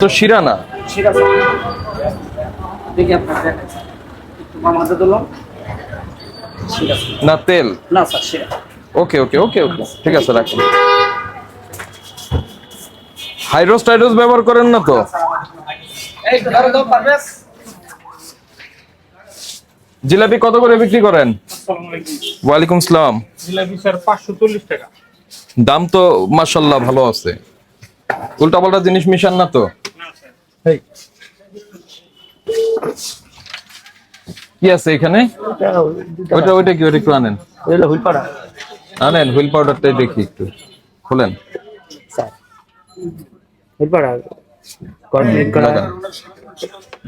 তো শিরা না, শিরা স্যার। দেখি আপনার একটু মামাতে দিলাম। শিরা স্যার। না তেল। না স্যার, শিরা। ওকে ওকে ওকে ওকে, ঠিক আছে রাখুন। হাইড্রোস টাইড্রোস ব্যবহার করেন না তো? এই তো ধরে দাও পারভেজ। জিলাপি কত করে বিক্রি করেন? আসসালামু আলাইকুম। ওয়ালাইকুম সালাম। জিলাপি স্যার 540 টাকা। দাম তো মাশাআল্লাহ ভালো আছে। উল্টাপাল্টা জিনিস মিশান না তো? না স্যার। এই কি আছে এখানে? ওইটা ওইটা কি, ওইটা একটু আনেন, ওইটা হুইলপাড়া আনেন হুইল পাউডারটাই দেখি একটু খোলেন। স্যার। হুইলপাড়া কর্পোরেট করা। লাগান।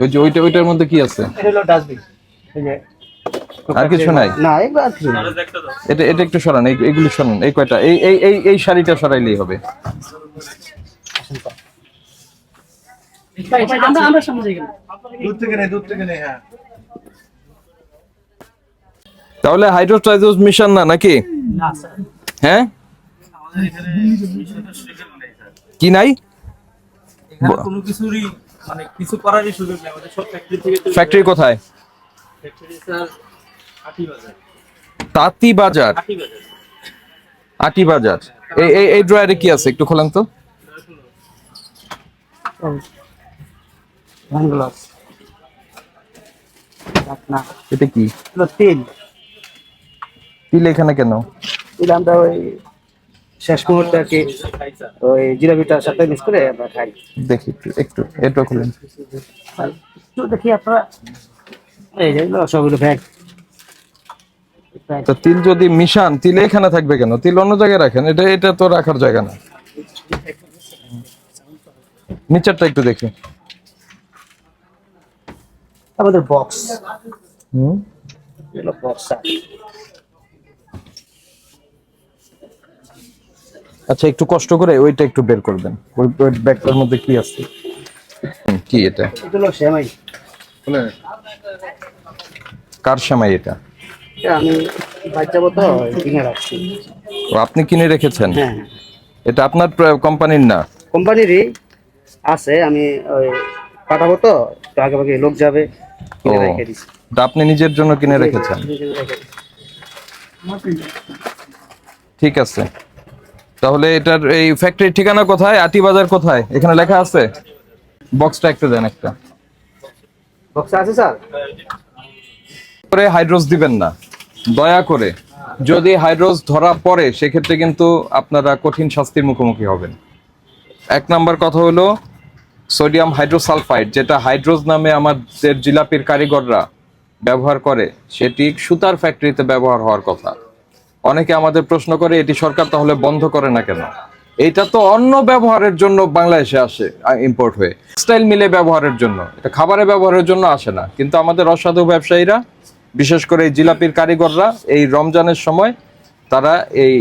ওই যে ওইটার মধ্যে কি আছে? এটা হলো ডাস্টবিন। এই যে আর কিছু নাই? না, এগুলো আর কিছু না। এটা এটা একটু সরান, এইগুলি সরান, এই কয়টা, এই শাড়িটা সরাইলেই হবে। আমরা সামনে যাই কেন? দূর থেকে নেই হ্যাঁ। তাহলে হাইড্রোস টাইড্রোস মিশান না নাকি? না স্যার। হ্যাঁ, আমাদের এখানে সুযোগ নেই স্যার। কি নাই? এখানে কোনো কিছুরই মানে কিছু করারই সুযোগ নেই, আমাদের সব ফ্যাক্টরি থেকে তৈরি। ফ্যাক্টরি কোথায়? ফ্যাক্টরি স্যার আটি বাজার। তাঁতি বাজার। আটি বাজার। আটি বাজার। এই ড্রয়ারে কি আছে একটু খোলেন তো। Hand gloves. না, এটা কি? এটা তেল। তিল এখানে কেন? তেল আমরা ওই শেষ মুহূর্তে আর কি ওই জিলাপিটার সাথে মিক্স করে আমরা খাই। দেখি একটু একটু এটা খুলেন। আর একটু দেখি আপনারা, এই যে সবগুলো ব্যাগ। তো তিল যদি মিশান, তিল এখানে থাকবে কেন? তিল অন্য জায়গায় রাখেন, এটা এটা তো রাখার জায়গা না। নিচেরটা একটু দেখি। আমাদের বক্স, হুম, এগুলো বক্স। আচ্ছা একটু কষ্ট করে ওইটা একটু বের করবেন, ওই ব্যাগটার মধ্যে কি আছে। কি এটা? এগুলো সেমাই। কার সেমাই এটা? এটা আমি বাচ্চা তো কিনে রাখছি। ও, আপনি কিনে রেখেছেন? হ্যাঁ, এটা আপনার কোম্পানির না? কোম্পানিরই আছে। আমি ওই পাঠাবো তো, একটু আগে ভাগে লোক যাবে, কিনে ও, রেখে দিছি। এটা আপনি নিজের জন্য কিনে রেখেছেন? ঠিক আছে। তাহলে এটার এই ফ্যাক্টরির ঠিকানা কোথায়? আটি বাজার কোথায়? এখানে লেখা আছে? বক্সটা একটু দেন একটা। বক্স আছে স্যার। করে হাইড্রোস দিবেন না দয়া করে। যদি হাইড্রোস ধরা পড়ে সেক্ষেত্রে কিন্তু আপনারা কঠিন শাস্তির মুখোমুখি হবেন। এক নাম্বার কথা হলো সোডিয়াম হাইড্রোসালফাইড, যেটা হাইড্রোস নামে আমাদের জিলাপির কারিগররা ব্যবহার করে, সেটি সুতার ফ্যাক্টরিতে ব্যবহার হওয়ার কথা। অনেকে আমাদের প্রশ্ন করে এটি সরকার তাহলে বন্ধ করে না কেন? এটা তো অন্য ব্যবহারের জন্য বাংলাদেশে আসে, ইম্পোর্ট হয়ে টেক্সটাইল মিলে ব্যবহারের জন্য, এটা খাবারে ব্যবহারের জন্য আসে না। কিন্তু আমাদের অসাধু ব্যবসায়ীরা, বিশেষ করে এই জিলাপির কারিগররা, এই রমজানের সময় তারা এই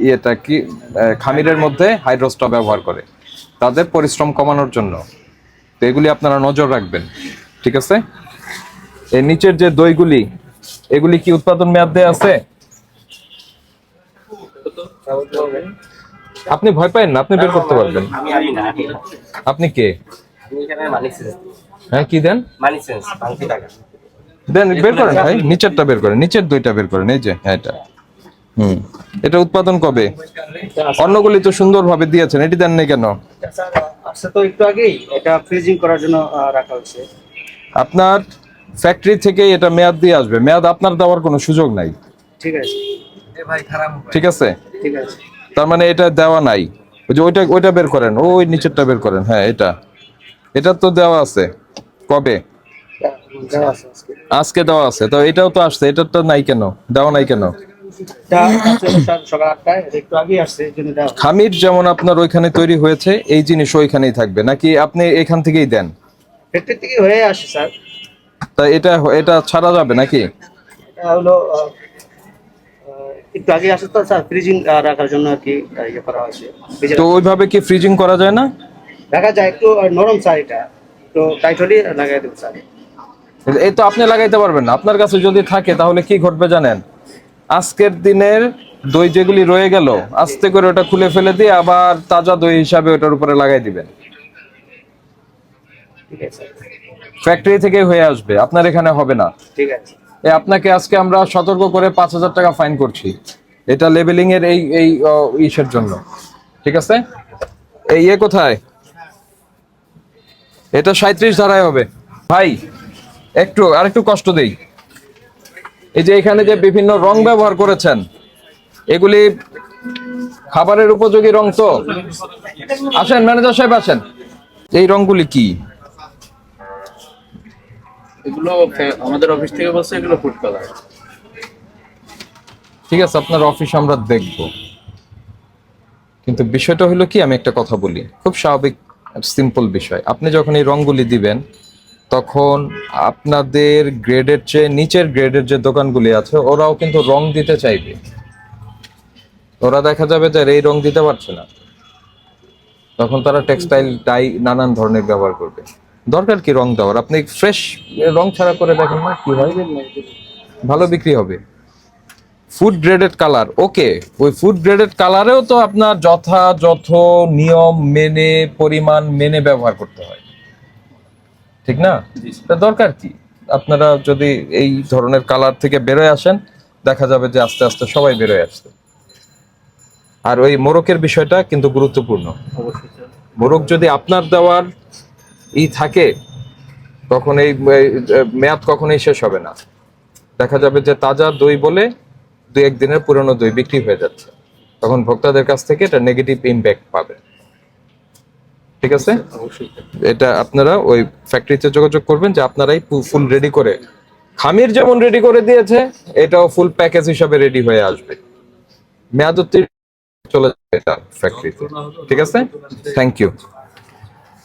ইয়েটা কি খামিরের মধ্যে হাইড্রোসটা ব্যবহার করে তাদের পরিশ্রম কমানোর জন্য। তো এগুলি আপনারা নজর রাখবেন, ঠিক আছে? এই নিচের যে দইগুলি, এগুলি কি উৎপাদন মেয়াদ দেয়া আছে? আপনি ভয় পাবেন না, আপনি বের করতে পারবেন। আপনি কে? হ্যাঁ, কি দেন? দেন, বের করেন ভাই, নিচেরটা বের করেন, নিচের দুইটা বের করেন। এই যে হ্যাঁ, এটা এটা উৎপাদন কবে? অন্যগুলি তো সুন্দরভাবে দিয়েছেন, এটি দেন নাই কেন? আচ্ছা, তো একটু আগেই এটা ফ্রিজিং করার জন্য রাখা হচ্ছে। আপনার ফ্যাক্টরি থেকে এটা মেয়াদ দিয়ে আসবে, মেয়াদ আপনার দেওয়ার কোনো সুযোগ নাই। ঠিক আছে, ঠিক আছে? ঠিক আছে। তার মানে এটা দেওয়া নাই। ওই যে ওইটা বের করেন, ওই নিচেরটা বের করেন। হ্যাঁ, এটা তো দেওয়া আছে। কবে? দেওয়া আছে আজকে। আজকে দেওয়া আছে, তো এটাও তো আসছে, এটা তো নাই কেন, দেওয়া নাই কেন? এটা আসছে সকাল 8টায়, একটু আগেই আসছে, এই জন্য দেওয়া। খামির যেমন আপনার ওইখানে তৈরি হয়েছে, এই জিনিস ওইখানেই থাকবে নাকি আপনি এখান থেকেই দেন? ফ্যাক্টরি থেকে হয়ে আসছে স্যার। তা এটা ছাড়া যাবে নাকি? এটা হলো একটু আগে আসছে তো স্যার, ফ্রিজিং রাখার জন্য আর কি ইয়ে করা হয়েছে। তো ওইভাবে কি ফ্রিজিং করা যায় না? দেখা যায় একটু নরম স্যার, এটা তো টাইট হলে লাগাই দেবো স্যার। এই তো আপনি লাগাইতে পারবেন না। আপনার কাছে যদি থাকে তাহলে কি ঘটবে জানেন? আজকের দিনের দই যেগুলি রয়ে গেল, আস্তে করে ওটা খুলে ফেলে দিয়ে আবার তাজা দই হিসাবে ওটার উপরে লাগাই দিবেন। ঠিক আছে, ফ্যাক্টরি থেকে হয়ে আসবে, আপনার এখানে হবে না। ঠিক আছে। আপনাকে আজকে আমরা সতর্ক করে 5,000 টাকা ফাইন করছি, এটা লেবেলিং এর এই এই ইসের জন্য, ঠিক আছে? এই কোথায়, এটা 37 ধারায় হবে। ভাই আরেকটু কষ্ট দেই, এই যে এখানে যে বিভিন্ন রং ব্যবহার করেছেন, এগুলি খাবারের উপযোগী রং তো? আসেন ম্যানেজার সাহেব আসেন, এই রংগুলি কি? এগুলো আমাদের অফিস থেকে বলছে এগুলো ফুড কালার। ঠিক আছে, আপনার অফিস আমরা দেখব, কিন্তু বিষয়টা হলো কি, আমি একটা কথা বলি, খুব স্বাভাবিক সিম্পল বিষয়। আপনি যখন এই রংগুলি দিবেন, তখন আপনাদের গ্রেডের চেয়ে নিচের গ্রেডের যে দোকানগুলি আছে, ওরাও কিন্তু রং দিতে চাইবে। ওরা দেখা যাবে যে এই রং দিতে পারছে না, তখন তারা টেক্সটাইল ডাই নানান ধরনের ব্যবহার করবে। দরকার কি রং দেওয়ার? আপনি ফ্রেশ রং ছাড়া করে দেখেন না কি হয়, ভালো বিক্রি হবে। ফুড গ্রেডেড কালার, ওকে, ওই ফুড গ্রেডেড কালারেও তো আপনার যথাযথ নিয়ম মেনে, পরিমাণ মেনে ব্যবহার করতে হয়, ঠিক না? তা দরকার কি? আপনারা যদি এই ধরনের কালার থেকে বেরোয় আসেন, দেখা যাবে যে আস্তে আস্তে সবাই বেরোয় আসছে। আর ওই মোরকের বিষয়টা কিন্তু গুরুত্বপূর্ণ। অবশ্যই স্যার। মোরগ যদি আপনার দেওয়ার থাকে, তখন এই মেয়াদ কখনোই শেষ হবে না। দেখা যাবে যে তাজা দই বলে 2-1 দিনের পুরনো দই বিক্রি হয়ে যাচ্ছে, তখন ভোক্তাদের কাছ থেকে এটা নেগেটিভ ইম্প্যাক্ট পাবে, ঠিক আছে? অবশ্যই। এটা আপনারা ওই ফ্যাক্টরিতে যোগাযোগ করবেন যে আপনারাই ফুল রেডি করে, খামির যেমন রেডি করে দিয়েছে, এটাও ফুল প্যাকেজ হিসাবে রেডি হয়ে আসবে, মেয়াদ উত্তীর্ণ চলে যাবে এটা ফ্যাক্টরিতে, ঠিক আছে? Thank you.